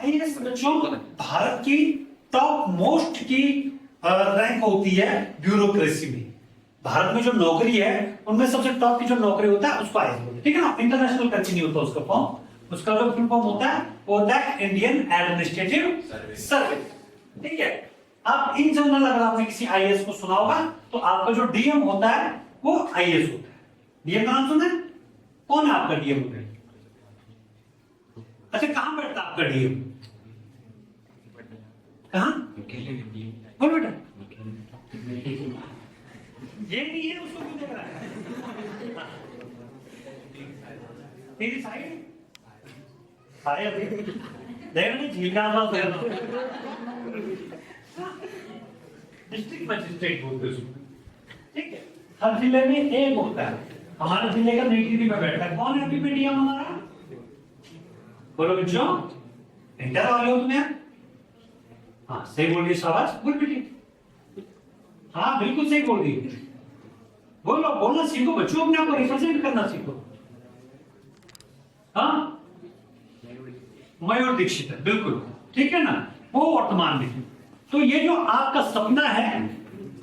IAS बच्चों भारत की top most की रैंक होती है ब्यूरोक्रेसी में। भारत में जो नौकरी है उनमें सबसे टॉप की जो नौकरी होता है उसको आईएएस बोलते हैं, ठीक है ना। इंटरनेशनल करके नहीं होता उसका फॉर्म, उसका जो फुल फॉर्म होता है वो होता है इंडियन एडमिनिस्ट्रेटिव सर्विस, ठीक है। अब इन जनरल अगर आपने किसी आईएएस को सुना होगा तो आपका जो डीएम होता है वो आईएएस होता है। डीएम का नाम सुना है? कौन है आपका डीएम? अच्छा, कहां बैठता है आपका डीएम? कहां? बोल बेटा। ये नहीं है, उसको क्यों देख रहा है? तेरी साइड सारे देख रहे झील का डिस्ट्रिक्ट मजिस्ट्रेट बोलते हैं, ठीक है। हर जिले में एक होता है, हमारे जिले का नई टिहरी में बैठता है। कौन है अभी डीएम हमारा? बोलो बच्चों, इंटर वाले हो तुम्हें? हाँ सही बोल रही, शाबाश, बोल बेटी। हाँ बिल्कुल सही बोल रही है। बोलो, बोलना सीखो बच्चों, अपने आप को रिप्रेजेंट करना सीखो। हाँ मयूर दीक्षित है, बिल्कुल ठीक है ना, वो वर्तमान में। तो ये जो आपका सपना है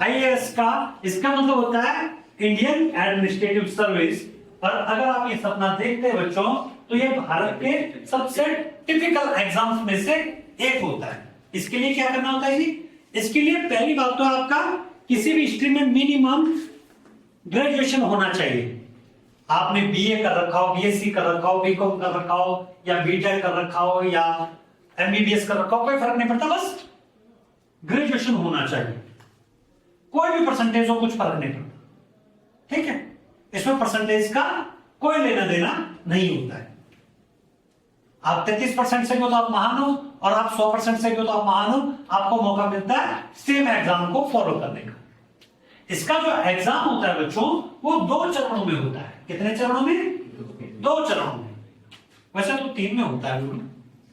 आईएएस का, इसका मतलब होता है इंडियन एडमिनिस्ट्रेटिव सर्विस। और अगर आप ये सपना देखते हैं बच्चों तो ये भारत के सबसे टिपिकल एग्जाम्स में से एक होता है। इसके लिए क्या करना होता है जी? इसके लिए पहली बात तो आपका किसी भी स्ट्रीम में मिनिमम ग्रेजुएशन होना चाहिए। आपने बीए कर रखा हो, बीएससी कर रखा हो, बीकॉम कर रखा हो, या बीटेक कर रखा हो, या एमबीबीएस कर रखा हो, कोई फर्क नहीं पड़ता, बस ग्रेजुएशन होना चाहिए। कोई भी परसेंटेज हो, कुछ फर्क नहीं पड़ता, ठीक है। इसमें परसेंटेज का कोई लेना देना नहीं होता है। आप 33% से भी हो तो आप महान हो, और आप 100% से भी हो तो आप महान हो। आपको मौका मिलता है सेम एग्जाम को फॉलो करने का। इसका जो एग्जाम होता है बच्चों वो 2 चरणों में होता है। कितने चरणों में? 2 चरणों में। वैसे तो 3 में होता है,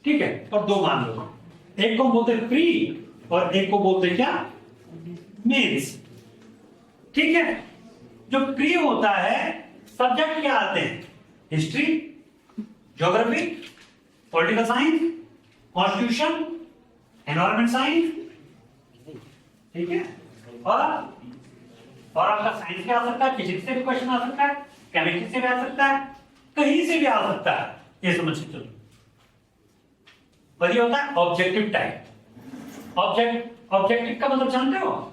ठीक है, और 2 मान लो। एक को बोलते हैं प्री और एक को बोलते हैं क्या? मेंस, ठीक है। जो प्री होता है सब्जेक्ट क्या आते हैं? History, geography, political science, constitution, environment science, ठीक है। और आपका साइंस भी आ सकता है, फिजिक्स से भी क्वेश्चन आ सकता है, केमिस्ट्री से भी आ सकता है, कहीं से भी आ सकता है, ये समझ के चलो। पर ये होता है ऑब्जेक्टिव टाइप। ऑब्जेक्टिव का मतलब जानते हो?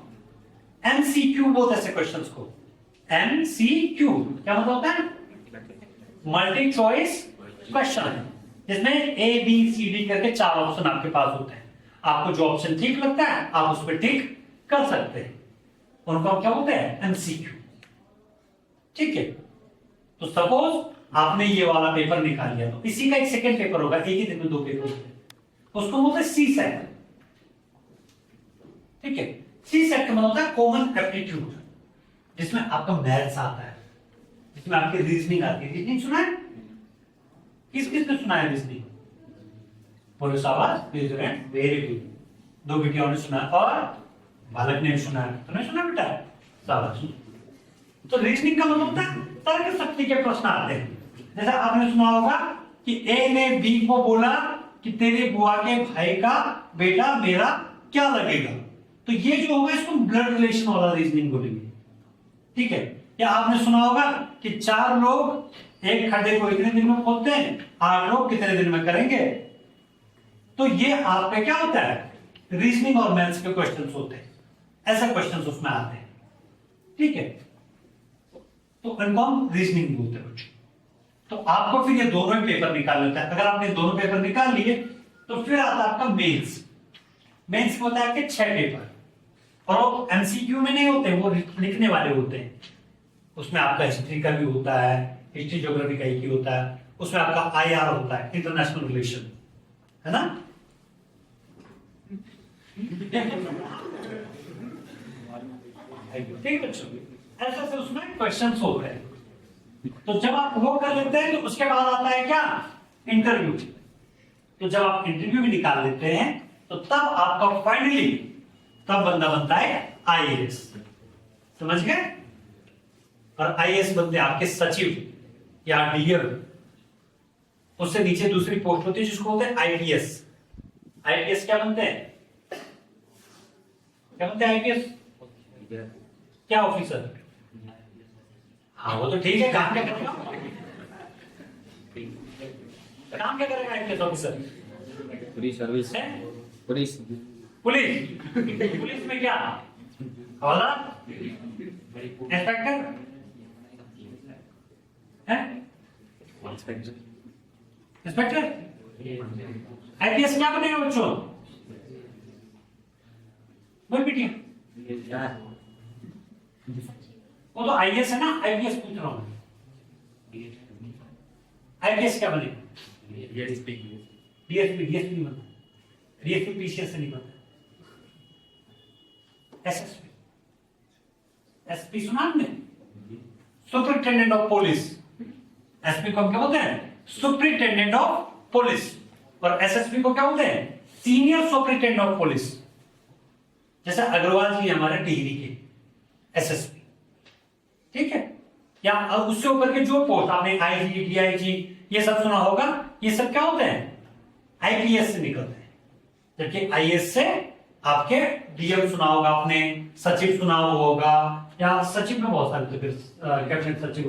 एमसीक्यू बोलते हैं ऐसे क्वेश्चंस को। एमसीक्यू क्या मतलब होता है? मल्टी चॉइस क्वेश्चन, जिसमें ए बी सी डी करके 4 ऑप्शन आपके पास होते हैं। आपको जो ऑप्शन ठीक लगता है आप उस पर टिक कर सकते हैं, उनको क्या बोलते हैं? एमसीक्यू, ठीक है। तो सपोज आपने ये वाला पेपर निकाल लिया, तो इसी का एक सेकंड पेपर होगा, एक ही दिन में 2 पेपर होते हैं, उसको बोलते हैं सी सेट, ठीक है। सी सेट का मतलब होता है कॉमन एप्टीट्यूड, जिसमें आपका मैथ्स आता है, जिसमें आपकी रीजनिंग आती है। रीजनिंग सुना है? किस किसने सुना है रीजनिंग? बोलो शाबाश, वेरी गुड। 2 बेटियों ने सुना और बालक ने भी सुना है, तुमने सुना बेटा? शाबाश। तो रीजनिंग का मतलब होता है तर्क शक्ति के प्रश्न आते हैं। जैसा आपने सुना होगा कि ए ने बी को बोला कि तेरे बुआ के भाई का बेटा मेरा क्या लगेगा, तो ये जो होगा इसको ब्लड रिलेशन वाला रीजनिंग बोलेंगे, ठीक है। या आपने सुना होगा कि 4 लोग एक खड्डे को इतने दिन में खोदते हैं, 8 लोग कितने दिन में करेंगे। तो ये आपका क्या होता है? रीजनिंग और मैथ्स के क्वेश्चंस होते हैं, ऐसे क्वेश्चंस उसमें आते हैं, ठीक है। तो इनको हम रीजनिंग बोलते हैं बच्चों। तो आपको फिर ये दोनों ही पेपर निकालना होता है। अगर आपने दोनों पेपर निकाल लिए तो फिर आता है आपका मेंस। मेंस में होता है आपके 6 पेपर, और वो एमसीक्यू में नहीं होते, वो लिखने वाले होते हैं। उसमें आपका हिस्ट्री का भी होता है, हिस्ट्री ज्योग्राफी का एक ही होता है, उसमें आपका आईआर होता है, इंटरनेशनल रिलेशन, है ना। ठीक है बच्चों, ऐसे ऐसे उसमें क्वेश्चंस होते हैं। तो जब आप वो कर लेते हैं तो उसके बाद आता है क्या? इंटरव्यू। तो जब आप इंटरव्यू भी निकाल लेते हैं तो तब आपका फाइनली तब बंदा बनता है आईएएस, समझ गए। और आईएएस बनते आपके सचिव या डीएम, उससे नीचे दूसरी पोस्ट होती है जिसको बोलते हैं आईपीएस, आईपीएस क्या बनते हैं? क्या बनते हैं आईपीएस? क्या ऑफिसर? हाँ वो तो ठीक है, काम क्या करेगा? काम क्या करेगा आईपीएस ऑफिसर? पुलिस सर्विस है? पुलिस पुलिस पुलिस में क्या? हवलदार, इंस्पेक्टर है? इंस्पेक्टर आईपीएस क्या बनेगा बच्चों? बोल बेटिया, वो तो आईएएस है ना, आईपीएस पूछ रहा हूं। आईपीएस क्या बनेगा? डीएसपी डीएसपी नहीं बनता, डीएसपी पीसीएस से नहीं बनता। एसएसपी, एसपी सुना आपने? Superintendent of police. एसपी को हम क्या बोलते हैं? Superintendent of police. और एसएसपी को क्या बोलते हैं? Senior superintendent of police. जैसे अग्रवाल जी हमारे टिहरी के एसएसपी, ठीक है? या उससे ऊपर के जो पोस्ट आपने आईजी, डीआईजी ये सब सुना होगा, ये सब क्या होते हैं? आईपीएस से निकलते हैं। जबकि आईएएस से आपके डीएम सुना होगा आपने, सचिव सुना होगा, या सचिव में बहुत सारे, तो फिर कैबिनेट सचिव